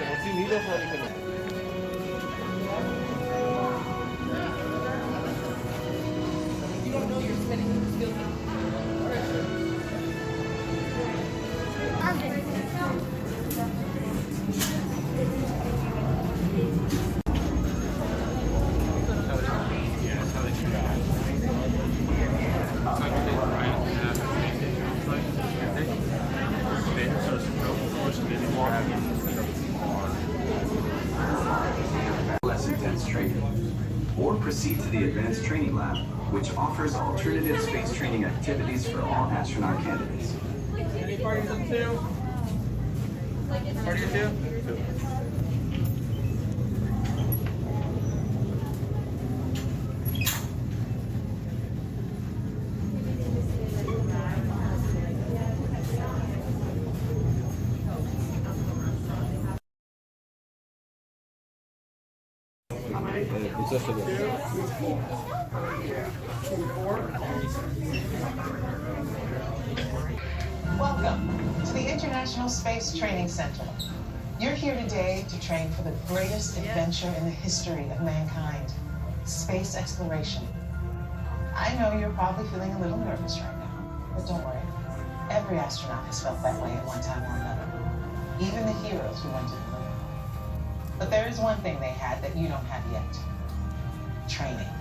רוצים מי לא יכול להיכנס. Less intense training, or proceed to the Advanced Training Lab, which offers alternative space training activities for all astronaut candidates. Any parties on two? Party of two? Welcome to the International Space Training Center. You're here today to train for the greatest adventure in the history of mankind, space exploration. I know you're probably feeling a little nervous right now, but don't worry. Every astronaut has felt that way at one time or another, even the heroes who went to the moon. But there is one thing they had that you don't have yet: training.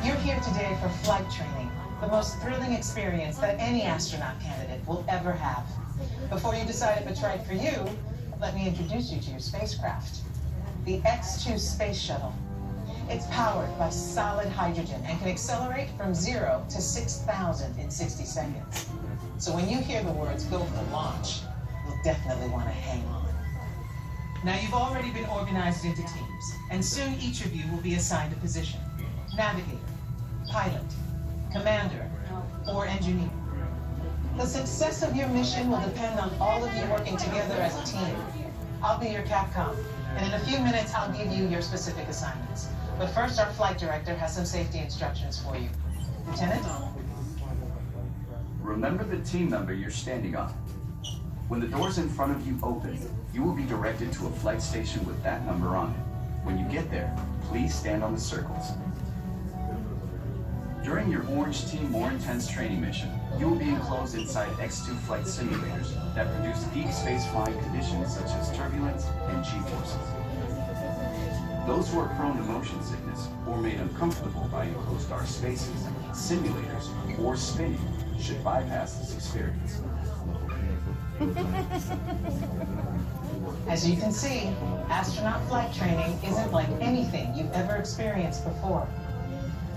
You're here today for flight training, the most thrilling experience that any astronaut candidate will ever have. Before you decide if it's right for you, let me introduce you to your spacecraft, the X-2 Space Shuttle. It's powered by solid hydrogen and can accelerate from 0 to 6,000 in 60 seconds. So when you hear the words "go for launch," you'll definitely want to hang on. Now, you've already been organized into teams, and soon each of you will be assigned a position: navigator, pilot, commander, or engineer. The success of your mission will depend on all of you working together as a team. I'll be your Capcom, and in a few minutes I'll give you your specific assignments. But first, our flight director has some safety instructions for you. Lieutenant? Remember the team number you're standing on. When the doors in front of you open, you will be directed to a flight station with that number on it. When you get there, please stand on the circles. During your Orange Team More Intense training mission, you will be enclosed inside X-2 flight simulators that produce deep space flying conditions such as turbulence and G-forces. Those who are prone to motion sickness or made uncomfortable by enclosed dark spaces, simulators, or spinning should bypass this experience. As you can see, astronaut flight training isn't like anything you've ever experienced before.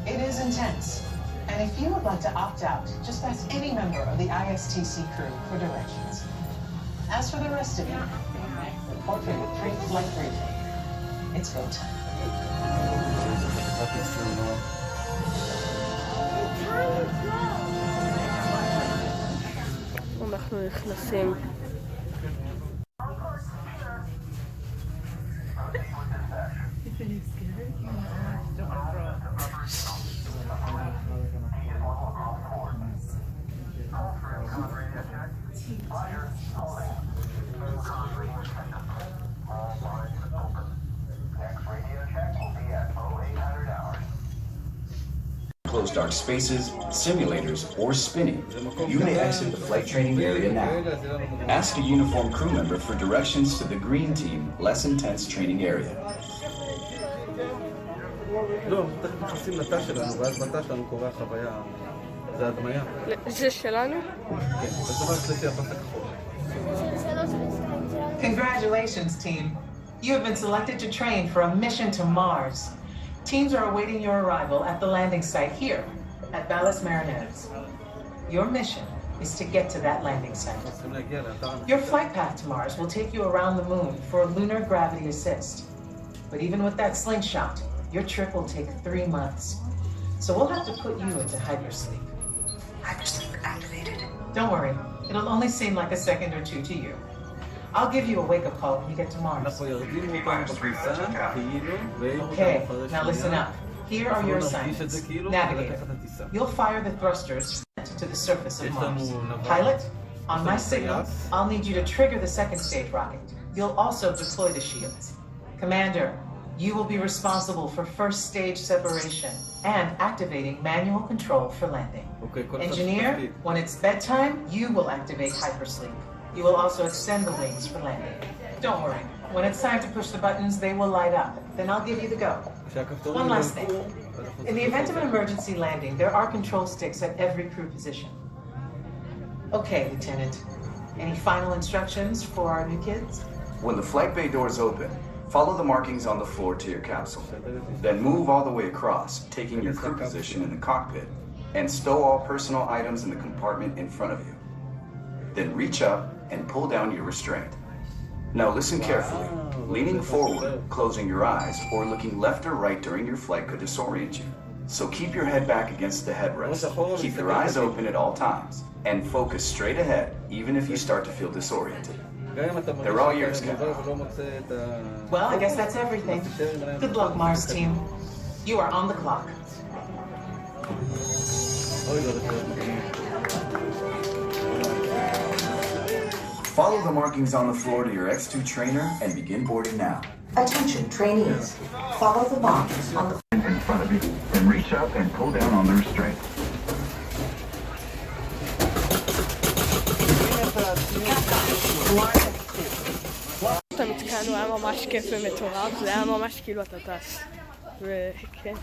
It is intense, and if you would like to opt out, just ask any member of the ISTC crew for directions. As for the rest of you, report for your pre-flight briefing. It's go time. אנחנו נכנסים. Closed dark spaces, simulators, or spinning, you may exit the flight training area now. Ask a uniformed crew member for directions to the Green Team Less Intense Training Area. לא, תכף נכנסים לתא שלנו, ואז בתא שלנו קורה החוויה. זה הדמיה. זה שלנו? כן, בסופו של דבר הפס הכחול. Congratulations, team. You have been selected to train for a mission to Mars. Teams are awaiting your arrival at the landing site here at Valles Marineris. Your mission is to get to that landing site. Your flight path to Mars will take you around the moon for a lunar gravity assist. But even with that slingshot, your trip will take 3 months. So we'll have to put you into hypersleep. Hypersleep activated. Don't worry, it'll only seem like a second or two to you. I'll give you a wake-up call when you get to Mars. Okay, now listen up. Here are your אנחנו נרגיש את זה assignments. כאילו Navigator. ולקחת הטיסה. You'll fire the thrusters to the surface of יש Mars. לנו נבל. Pilot, on my לנו signal, טייס. I'll need you to trigger the second stage rocket. You'll also deploy the shields. Commander, you will be responsible for first stage separation and activating manual control for landing. אוקיי, כל אחד Engineer, תפקיד. when it's bedtime, you will activate hypersleep. You will also extend the wings for landing. Don't worry, when it's time to push the buttons, they will light up. Then I'll give you the go. כשהכפתורים One last thing. ינקו, אנחנו In the צריכים event of an לעשות. emergency landing, there are control sticks at every crew position. Okay, Lieutenant. Any final instructions for our new kids? When the flight bay doors open, follow the markings on the floor to your capsule. Then move all the way across, taking your crew position in the cockpit, and stow all personal items in the compartment in front of you. Then reach up and pull down your restraint. Now listen carefully. Leaning forward, closing your eyes, or looking left or right during your flight could disorient you. So keep your head back against the headrest. Keep your eyes open at all times, and focus straight ahead, even if you start to feel disoriented. גם אם אתה They're all yours, מרגיש Captain. ולא מוצא את ה... Well, I guess that's everything. Good luck, Mars team. You are on the clock. אוי, לא יודע. Follow the markings on the floor to your X2 trainer and begin boarding now. Attention trainees, follow the marks on the In front of you, then reach up and pull down on the restraint. המתקן הוא היה ממש כיף ומטורף, זה היה ממש כאילו אתה טס. וכן.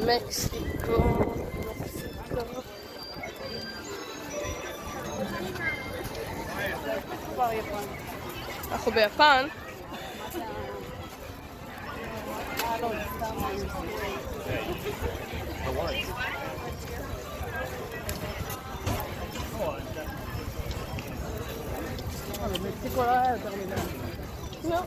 מקסיקו. אנחנו ביפן. במקסיקו לא היה יותר מדי. לא.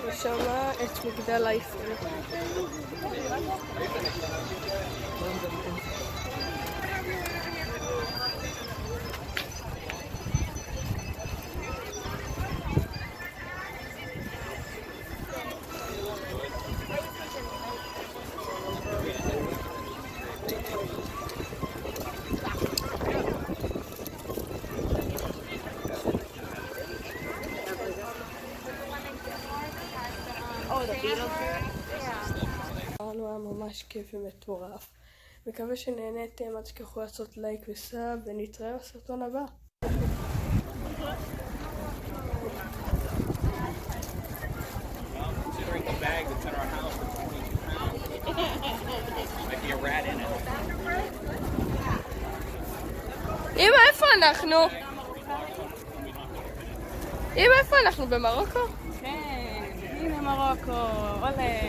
ושמה את מגדל האיפל. לנו היה ממש כיף ומטורף. מקווה שנהניתם, אל תשכחו לעשות לייק וסאב, ונתראה בסרטון הבא. Considering the bag that's in our house for 22 pounds, might be a rat in it. אמא, איפה אנחנו? אמא, איפה אנחנו? במרוקו? כן, הנה מרוקו, עולה,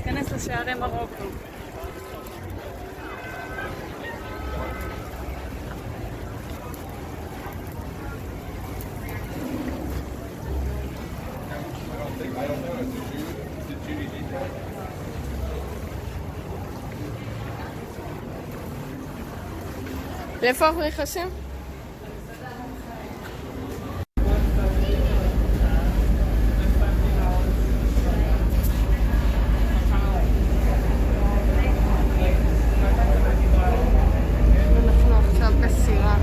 כנס לשערי מרוקו. לאיפה אנחנו נכנסים? אנחנו עכשיו בסירה.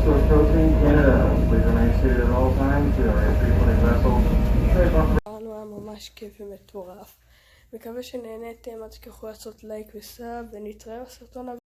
also approaching Canada. Please remain seated at all times. We are a free-floating vessel. Safe operation. היה ממש כיף ומטורף. מקווה שנהנתם, אל תשכחו לעשות לייק וסאב, ונתראה בסרטון הבא.